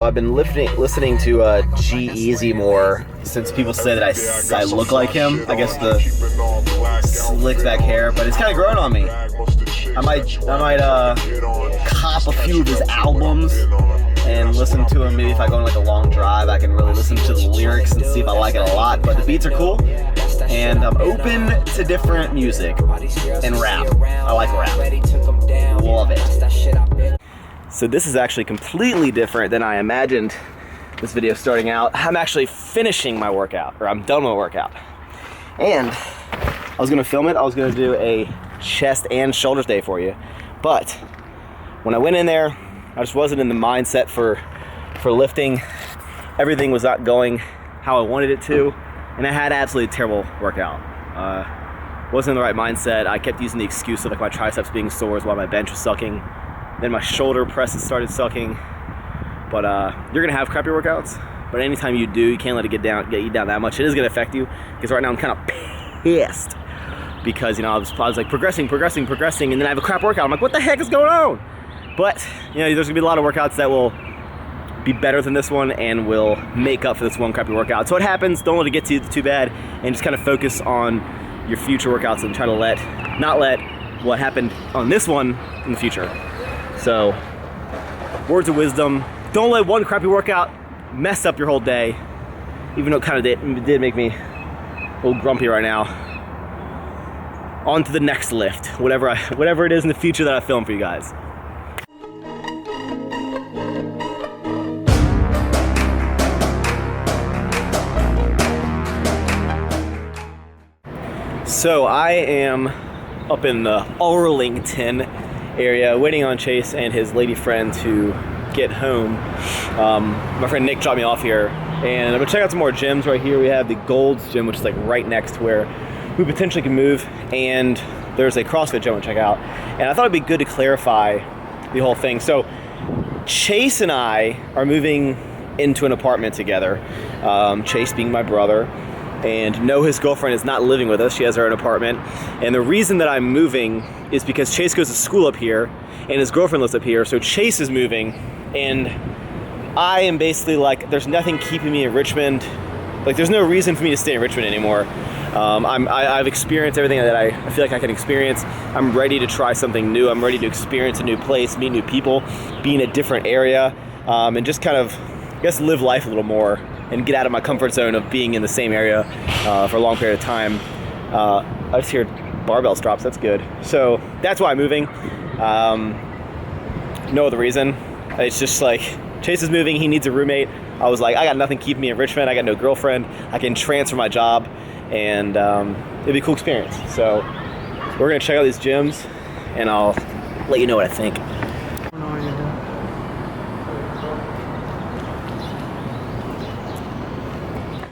I've been listening to G-Eazy more since people say that I look like him. I guess the slicked back hair, but it's kind of growing on me. I might cop a few of his albums and listen to him. Maybe if I go on like a long drive, I can really listen to the lyrics and see if I like it a lot. But the beats are cool, and I'm open to different music and rap. I like rap. Love it. So this is actually completely different than I imagined this video starting out. I'm actually finishing my workout, or I'm done with my workout. And I was gonna film it, I was gonna do a chest and shoulders day for you. But when I went in there, I just wasn't in the mindset for lifting. Everything was not going how I wanted it to, and I had absolutely terrible workout. Wasn't in the right mindset. I kept using the excuse of like my triceps being sore while my bench was sucking. Then my shoulder presses started sucking. But you're gonna have crappy workouts. But anytime you do, you can't let it get you down that much. It is gonna affect you, because right now I'm kind of pissed because I was like progressing, and then I have a crap workout. I'm like, what the heck is going on? But there's gonna be a lot of workouts that will be better than this one and will make up for this one crappy workout. So it happens. Don't let it get to you too bad, and just kind of focus on your future workouts and try to not let what happened on this one in the future. So, words of wisdom: don't let one crappy workout mess up your whole day. Even though it kind of did make me a little grumpy right now. On to the next lift, whatever it is in the future that I film for you guys. So I am up in the Arlington area waiting on Chase and his lady friend to get home. My friend Nick dropped me off here, and I'm gonna check out some more gyms. Right here we have the Gold's gym, which is like right next to where we potentially can move, and there's a CrossFit gym to check out. And I thought it'd be good to clarify the whole thing. So Chase and I are moving into an apartment together. Chase being my brother, and no, his girlfriend is not living with us. She has her own apartment. And the reason that I'm moving is because Chase goes to school up here and his girlfriend lives up here. So Chase is moving, and I am basically like, there's nothing keeping me in Richmond. Like, there's no reason for me to stay in Richmond anymore. I've experienced everything that I feel like I can experience. I'm ready to try something new. I'm ready to experience a new place, meet new people, be in a different area, and just kind of, I guess, live life a little more and get out of my comfort zone of being in the same area for a long period of time. I just hear barbells drops, that's good. So that's why I'm moving. No other reason. It's just like, Chase is moving, he needs a roommate. I was like, I got nothing keeping me in Richmond, I got no girlfriend, I can transfer my job, and it'd be a cool experience. So we're gonna check out these gyms, and I'll let you know what I think.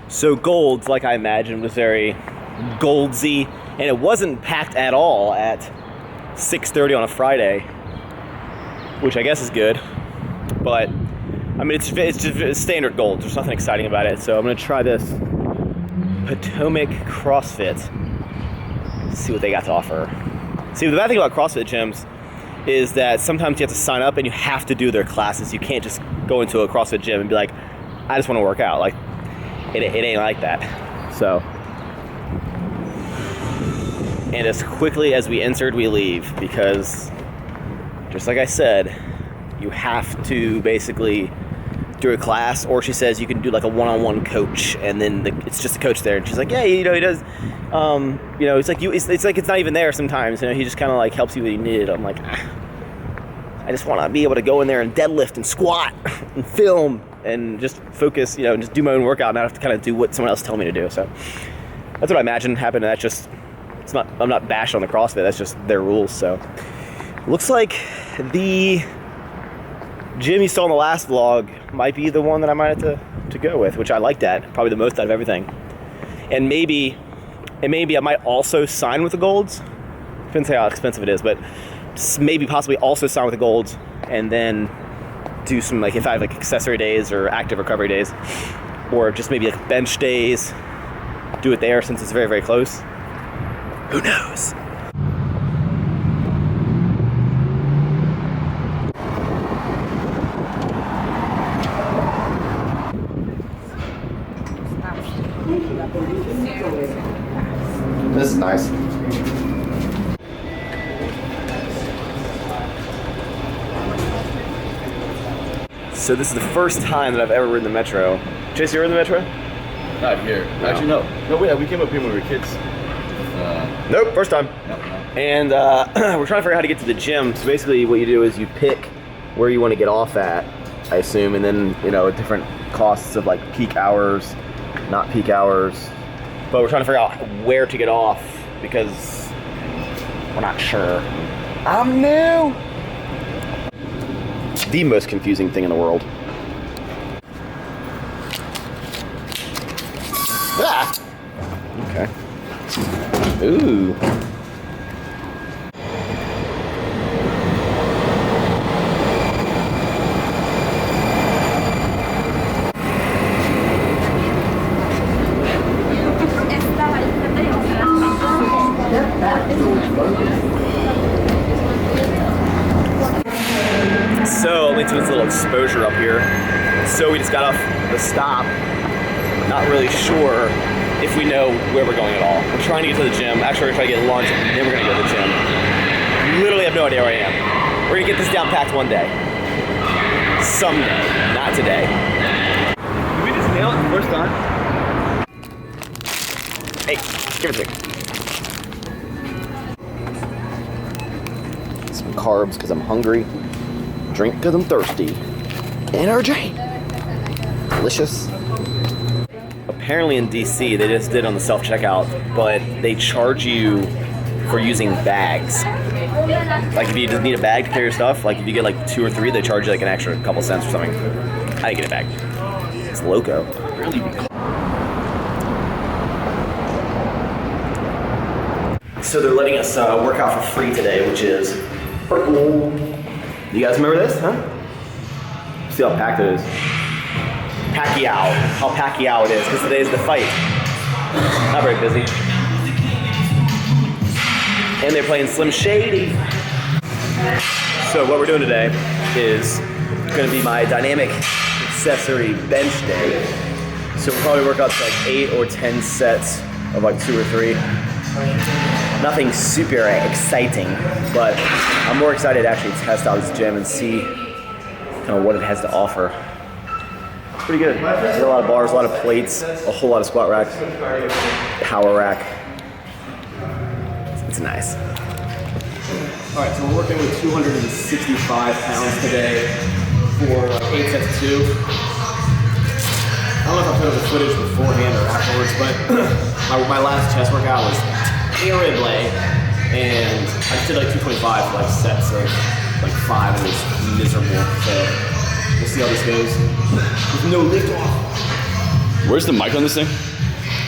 So Gold's, like I imagined, was very Goldsy, and it wasn't packed at all at 6:30 on a Friday, which I guess is good. But I mean, it's just standard Gold's. There's nothing exciting about it. So I'm gonna try this Potomac CrossFit. See what they got to offer. See, the bad thing about CrossFit gyms is that sometimes you have to sign up and you have to do their classes. You can't just go into a CrossFit gym and be like, I just want to work out. Like, it ain't like that. So, and as quickly as we entered, we leave, because just like I said, you have to basically do a class, or she says you can do like a one-on-one coach, and then it's just a coach there, and she's like, yeah, he does, it's like it's like it's not even there sometimes. He just kind of like helps you when you need it. I'm like, I just want to be able to go in there and deadlift and squat and film and just focus, and just do my own workout, and not have to kind of do what someone else tells me to do. So that's what I imagine happened, and that's just, I'm not bashing on the CrossFit, that's just their rules. So looks like the gym you saw in the last vlog might be the one that I might have to go with, which I like that, probably the most out of everything. And maybe I might also sign with the Golds. Depends how expensive it is, but maybe possibly also sign with the Golds, and then do some, like, if I have like accessory days or active recovery days, or just maybe like bench days, do it there since it's very, very close. Who knows? This is nice. So this is the first time that I've ever ridden the Metro. Chase, you ever ridden the Metro? Not here. No. Actually, no. No, we came up here when we were kids. Nope, first time. No. And we're trying to figure out how to get to the gym. So basically what you do is you pick where you want to get off at, I assume, and then, you know, different costs of like peak hours, not peak hours. But we're trying to figure out where to get off because we're not sure. I'm new. The most confusing thing in the world. Ah! Okay. Ooh. So, let me do this little exposure up here. So we just got off the stop. Not really sure if we know where we're going at all. We're trying to get to the gym. Actually, we're trying to get lunch, and then we're gonna go to the gym. Literally have no idea where I am. We're gonna get this down packed one day. Someday, not today. Did we just nail it the first time? Hey, give it to me. Some carbs because I'm hungry. Drink because I'm thirsty. Energy. Delicious. Apparently in DC, they just did on the self-checkout, but they charge you for using bags. Like if you just need a bag to carry your stuff, like if you get like 2 or 3, they charge you like an extra couple cents or something. I didn't get a bag. It's loco. Really? So they're letting us work out for free today, which is purple. You guys remember this, huh? See how packed it is. Pacquiao, how Pacquiao it is, because today is the fight. Not very busy. And they're playing Slim Shady. So what we're doing today is gonna be my dynamic accessory bench day. So we'll probably work out to like 8 or 10 sets of like 2 or 3. Nothing super exciting, but I'm more excited to actually test out this gym and see kind of what it has to offer. Pretty good. There's a lot of bars, a lot of plates, a whole lot of squat racks, power rack. It's nice. All right, so we're working with 265 pounds today for 8 sets of 2. I don't know if I put up the footage beforehand or afterwards, but my last chest workout was terrible, and I just did like 225 for like sets of like 5, and it was miserable. So we'll see how this goes. With no lift off. Where's the mic on this thing?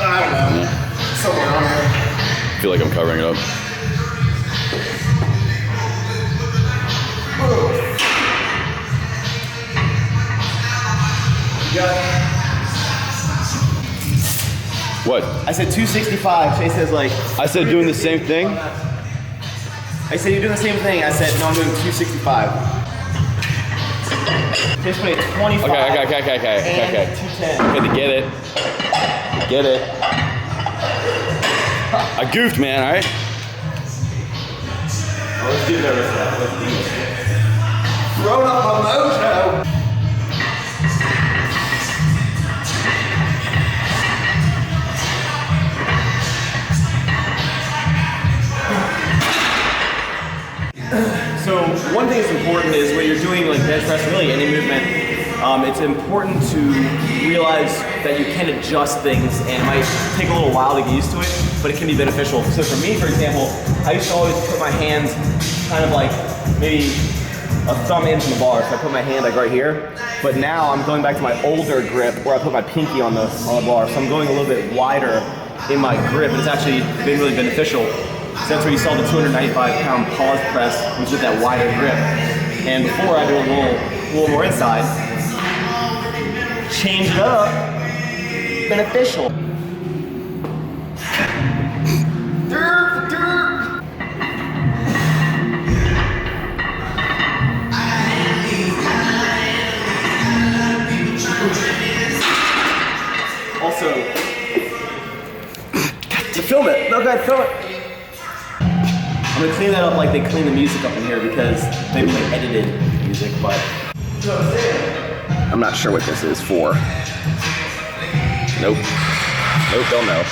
I don't know. Yeah. Somewhere on there. I feel like I'm covering it up. You got it. What? I said 265. Chase says like. I said doing the same thing? I said you're doing the same thing. I said no, I'm doing 265. Chase put a 25. Okay. And 210. Okay, to get it. Get it. I goofed, man, alright? Oh, let's do the rest of that. Let's do it. Throw up a mojo. So one thing that's important is when you're doing like bench press, really any movement, it's important to realize that you can adjust things, and it might take a little while to get used to it, but it can be beneficial. So for me, for example, I used to always put my hands kind of like maybe a thumb into the bar, so I put my hand like right here. But now I'm going back to my older grip where I put my pinky on the bar, so I'm going a little bit wider in my grip, and it's actually been really beneficial. So that's where you saw the 295-pound pause press, was with that wider grip. And before I do a little more inside, change it up, beneficial. Also, Okay, throw it. I'm gonna clean that up like they clean the music up in here because they play edited music, but I'm not sure what this is for. Nope. Nope, don't know.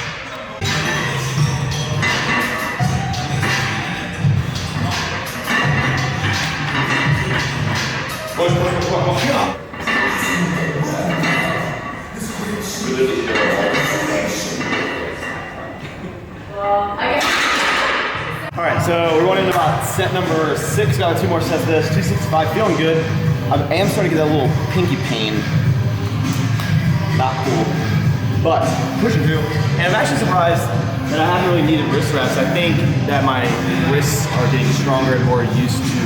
All right, so we're going into about set number 6. Got 2 more sets of this. 265, feeling good. I am starting to get that little pinky pain. Not cool, but pushing through. And I'm actually surprised that I haven't really needed wrist reps. I think that my wrists are getting stronger and more used to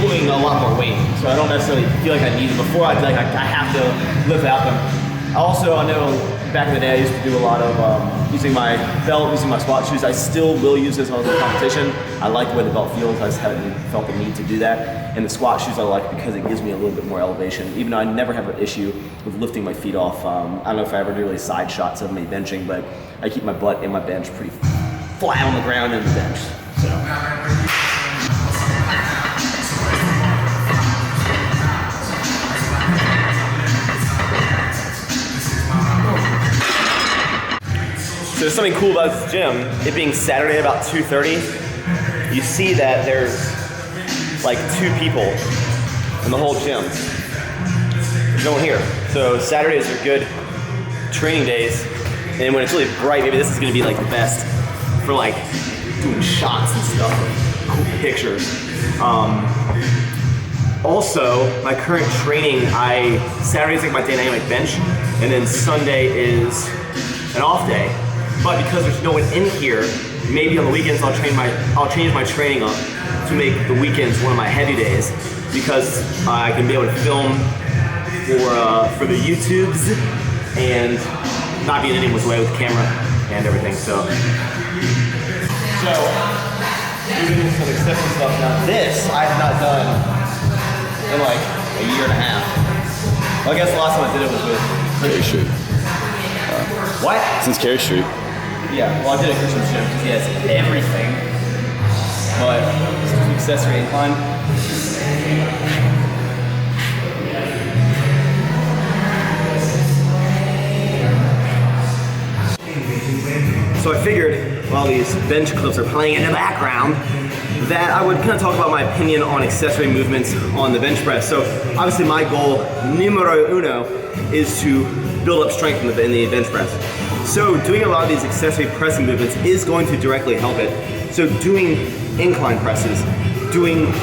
holding a lot more weight. So I don't necessarily feel like I need it. Before I have to lift without them. Also, I know back in the day I used to do a lot of using my belt, using my squat shoes. I still will use this when I was in competition. I like the way the belt feels. I just haven't felt the need to do that. And the squat shoes I like because it gives me a little bit more elevation. Even though I never have an issue with lifting my feet off. I don't know if I ever do really side shots of me benching, but I keep my butt and my bench pretty flat on the ground in the bench. So. So there's something cool about this gym. It being Saturday at about 2:30, you see that there's like 2 people in the whole gym. There's no one here. So Saturdays are good training days. And when it's really bright, maybe this is gonna be like the best for like doing shots and stuff, cool pictures. Also, my current training, Saturday's like my day and I like bench, and then Sunday is an off day. But because there's no one in here, maybe on the weekends I'll change my training up to make the weekends one of my heavy days, because I can be able to film for the YouTubes and not be in anyone's way with the camera and everything. So doing some accessory stuff now. This I have not done in like a year and a half. Well, I guess the last time I did it was with Carey Street. What? Since Carey Street. Yeah, well I did a Christian gym because he has everything. But this is an accessory incline. So I figured while these bench clips are playing in the background that I would kind of talk about my opinion on accessory movements on the bench press. So obviously my goal, numero uno, is to build up strength in the bench press. So doing a lot of these accessory pressing movements is going to directly help it. So doing incline presses, doing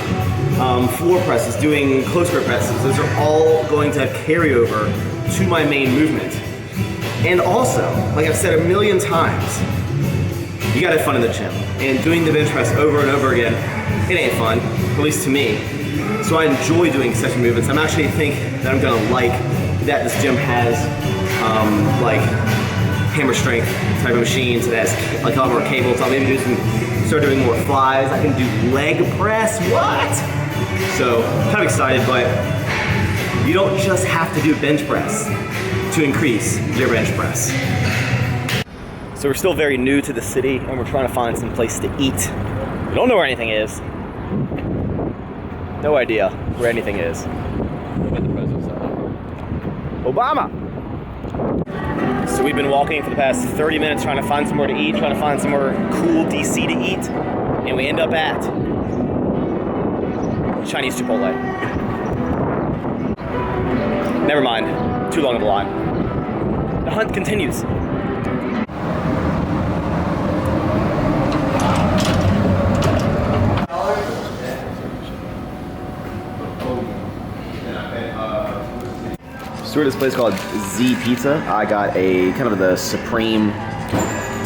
floor presses, doing close grip presses, those are all going to have carryover to my main movement. And also, like I've said a million times, you gotta have fun in the gym. And doing the bench press over and over again, it ain't fun, at least to me. So I enjoy doing accessory movements. I'm actually think that I'm gonna like that this gym has like hammer strength type of machines. It has like a lot more cables. I'll maybe start doing more flies. I can do leg press, what? So kind of excited, but you don't just have to do bench press to increase your bench press. So we're still very new to the city and we're trying to find some place to eat. We don't know where anything is. No idea where anything is. Obama! So we've been walking for the past 30 minutes trying to find somewhere to eat, trying to find somewhere cool DC to eat, and we end up at Chinese Chipotle. Never mind, too long of a line. The hunt continues. So we're at this place called Z Pizza. I got a kind of the supreme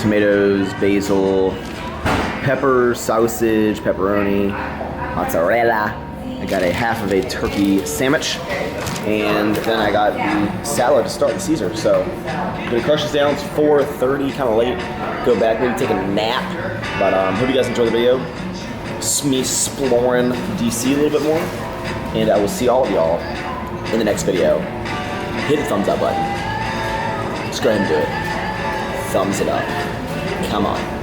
tomatoes, basil, pepper, sausage, pepperoni, mozzarella. I got a half of a turkey sandwich, and then I got the salad to start the Caesar. So I'm gonna crush this down. It's 4:30, kind of late. Go back, maybe take a nap. But hope you guys enjoy the video. It's me exploring DC a little bit more, and I will see all of y'all in the next video. Hit the thumbs up button. Just go ahead and do it. thumbs it up. Come on.